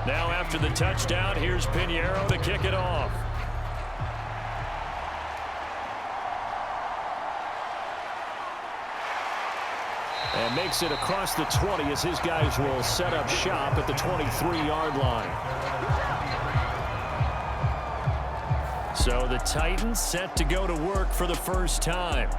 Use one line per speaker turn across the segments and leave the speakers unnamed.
Now after the touchdown, here's Pinheiro to kick it off. And makes it across the 20 as his guys will set up shop at the 23-yard line. So the Titans set to go to work for the first time.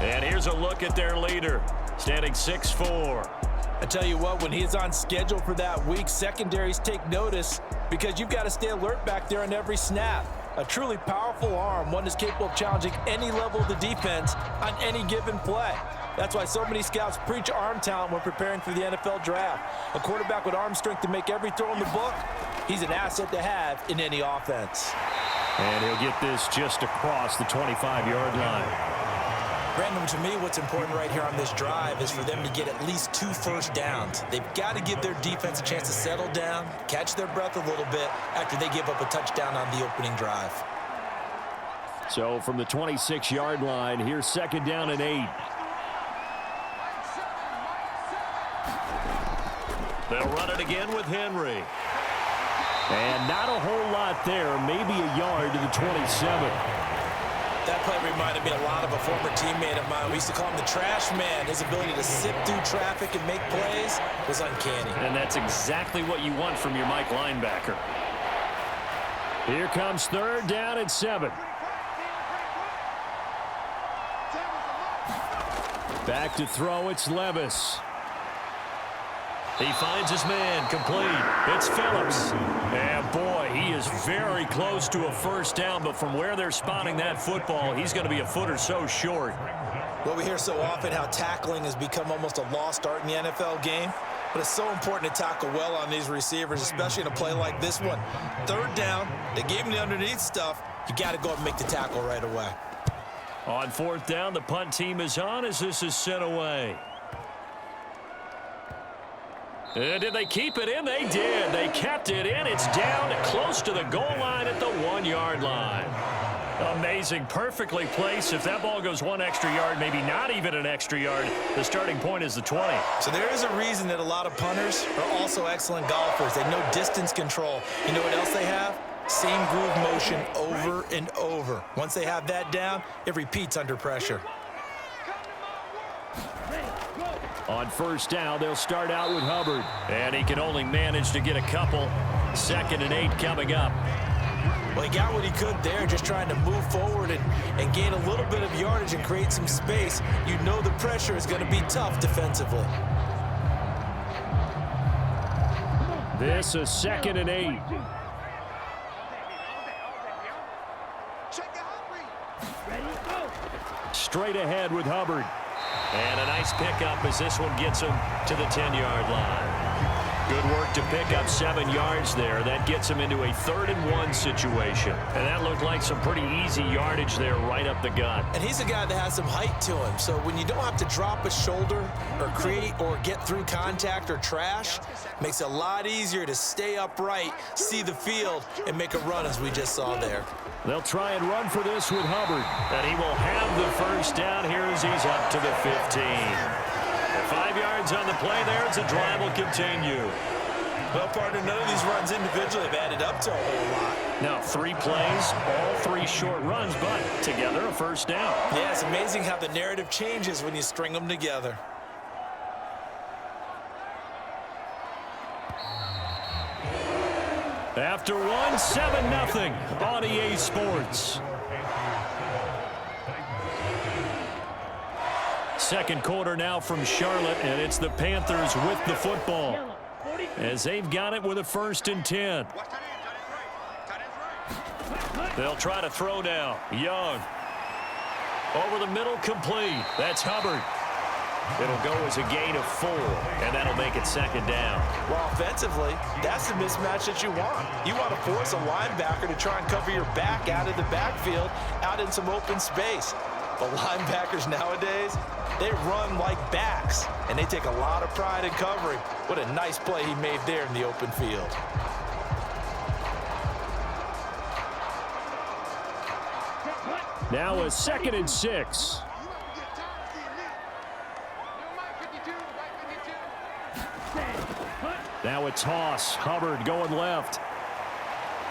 And here's a look at their leader, standing 6'4".
I tell you what, when he's on schedule for that week, secondaries take notice because you've got to stay alert back there on every snap. A truly powerful arm, one that's capable of challenging any level of the defense on any given play. That's why so many scouts preach arm talent when preparing for the NFL draft. A quarterback with arm strength to make every throw in the book, he's an asset to have in any offense.
And he'll get this just across the 25-yard line.
Brandon, to me, what's important right here on this drive is for them to get at least 2 first downs. They've got to give their defense a chance to settle down, catch their breath a little bit after they give up a touchdown on the opening drive.
So from the 26-yard line, here's 2nd down and 8. They'll run it again with Henry. And not a whole lot there, maybe a yard to the 27.
That play reminded me a lot of a former teammate of mine. We used to call him the trash man. His ability to zip through traffic and make plays was uncanny.
And that's exactly what you want from your Mike linebacker. Here comes 3rd down and 7. Back to throw, it's Levis. He finds his man, complete. It's Phillips. And boy, he is very close to a first down, but from where they're spotting that football, he's going to be a foot or so short.
Well, we hear so often how tackling has become almost a lost art in the NFL game, but it's so important to tackle well on these receivers, especially in a play like this one. 3rd down, they gave him the underneath stuff. You got to go and make the tackle right away.
On 4th down, the punt team is on as this is sent away. Did they keep it in? They did. They kept it in. It's down close to the goal line at the 1-yard line. Amazing. Perfectly placed. If that ball goes 1 extra yard, maybe not even an extra yard, the starting point is the 20.
So there is a reason that a lot of punters are also excellent golfers. They know distance control. You know what else they have? Same groove motion over and over. Once they have that down, it repeats under pressure.
On 1st down, they'll start out with Hubbard. And he can only manage to get a couple. 2nd and 8 coming up.
Well, he got what he could there, just trying to move forward and gain a little bit of yardage and create some space. You know the pressure is going to be tough defensively.
This is 2nd and 8. Straight ahead with Hubbard. And a nice pickup as this one gets him to the 10-yard line. Good work to pick up 7 yards there. That gets him into a 3rd and 1 situation. And that looked like some pretty easy yardage there right up the gut.
And he's a guy that has some height to him. So when you don't have to drop a shoulder or create or get through contact or trash, makes it a lot easier to stay upright, see the field, and make a run as we just saw there.
They'll try and run for this with Hubbard. And he will have the first down here as he's up to the 15. 5 yards on the play there as the drive will continue.
Well, partner, none of these runs individually have added up to a whole lot.
Now 3 plays, all 3 short runs, but together a first down.
Yeah, it's amazing how the narrative changes when you string them together.
After one, 7-0 on EA Sports. Second quarter now from Charlotte, and it's the Panthers with the football as they've got it with a 1st and 10. They'll try to throw now. Young. Over the middle, complete. That's Hubbard. It'll go as a gain of 4, and that'll make it 2nd down.
Well, offensively, that's the mismatch that you want. You want to force a linebacker to try and cover your back out of the backfield, out in some open space. The linebackers nowadays, they run like backs, and they take a lot of pride in covering. What a nice play he made there in the open field.
Now a 2nd and 6. Now a toss. Hubbard going left.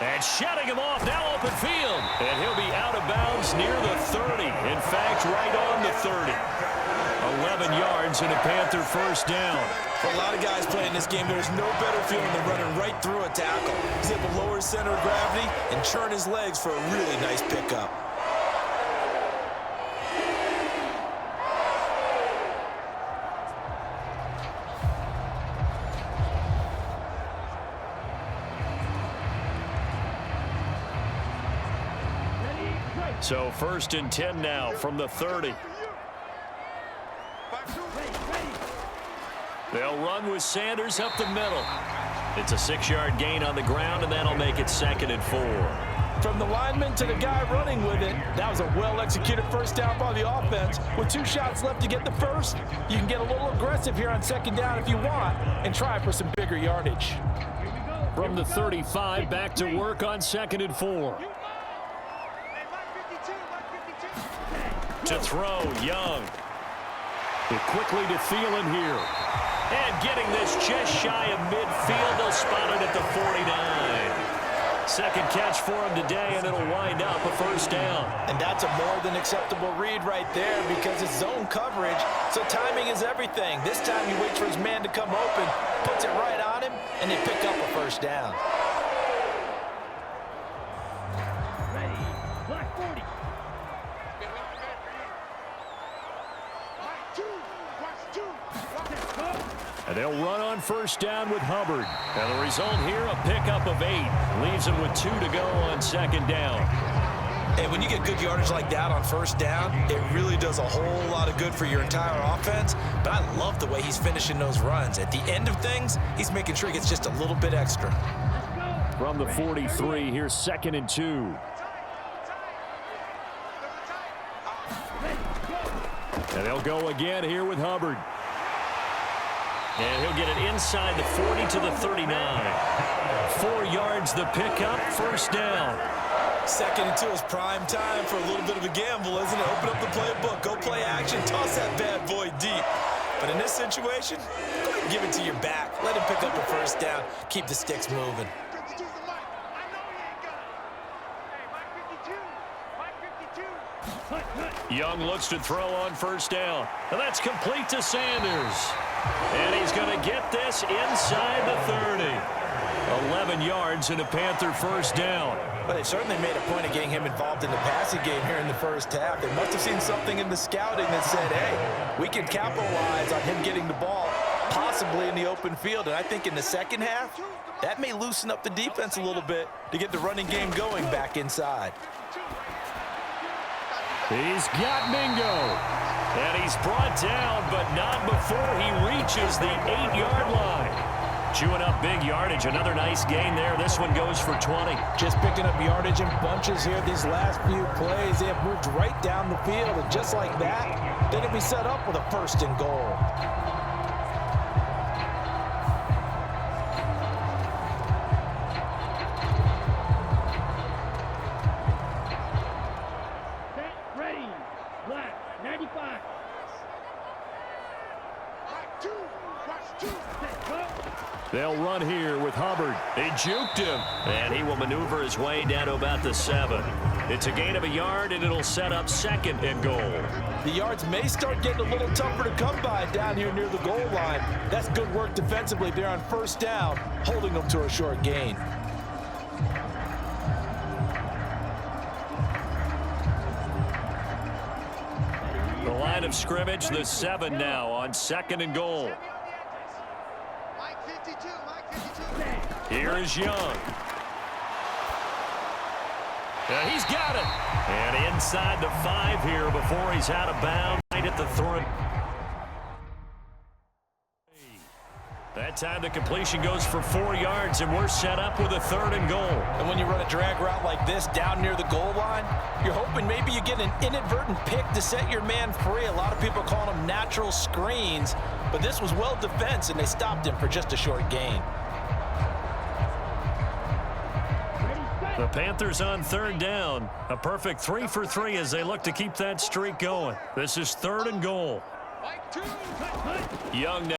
And shutting him off, now open field. And he'll be out of bounds near the 30. In fact, right on the 30. 11 yards and a Panther first down.
For a lot of guys playing this game, there's no better feeling than running right through a tackle. He's able to lower his center of gravity and churn his legs for a really nice pickup.
So 1st and 10 now from the 30. They'll run with Sanders up the middle. It's a 6-yard gain on the ground, and that'll make it 2nd and 4.
From the lineman to the guy running with it, that was a well-executed first down by the offense. With 2 shots left to get the first, you can get a little aggressive here on 2nd down if you want and try for some bigger yardage.
From the 35, back to work on 2nd and 4. To throw, Young. Quickly to Thielen here. And getting this just shy of midfield. They'll spot it at the 49. Second catch for him today, and it'll wind up a first down.
And that's a more than acceptable read right there because it's zone coverage, so timing is everything. This time he waits for his man to come open, puts it right on him, and they pick up a first down.
And they'll run on first down with Hubbard. And the result here, a pickup of 8. Leaves them with 2 to go on 2nd down.
And when you get good yardage like that on first down, it really does a whole lot of good for your entire offense. But I love the way he's finishing those runs. At the end of things, he's making sure he gets just a little bit extra.
From the 43, here's 2nd and 2. And they'll go again here with Hubbard. And he'll get it inside the 40 to the 39. 4 yards the pickup, first down.
2nd and 2 is prime time for a little bit of a gamble, isn't it? Open up the playbook, go play action, toss that bad boy deep. But in this situation, go ahead and give it to your back. Let him pick up a first down. Keep the sticks moving.
Young looks to throw on first down. And that's complete to Sanders. And he's going to get this inside the 30. 11 yards and a Panther first down.
Well, they certainly made a point of getting him involved in the passing game here in the first half. They must have seen something in the scouting that said, hey, we can capitalize on him getting the ball, possibly in the open field. And I think in the second half, that may loosen up the defense a little bit to get the running game going back inside.
He's got Mingo. And he's brought down, but not before he reaches the 8-yard line. Chewing up big yardage. Another nice gain there. This one goes for 20.
Just picking up yardage in bunches here these last few plays. They have moved right down the field, and just like that, they can be set up with a 1st and goal.
They'll run here with Hubbard. They juked him. And he will maneuver his way down to about the 7. It's a gain of a yard, and it'll set up 2nd and goal.
The yards may start getting a little tougher to come by down here near the goal line. That's good work defensively there on first down, holding them to a short gain.
The line of scrimmage, the 7 now on 2nd and goal. Here is Young. He's got it. And inside the 5 here before he's out of bounds. Right at the 3. That time the completion goes for 4 yards, and we're set up with a 3rd and goal.
And when you run a drag route like this down near the goal line, you're hoping maybe you get an inadvertent pick to set your man free. A lot of people call them natural screens, but this was well defense, and they stopped him for just a short gain.
The Panthers on 3rd down. A perfect 3 for 3 as they look to keep that streak going. This is 3rd and goal. Young now.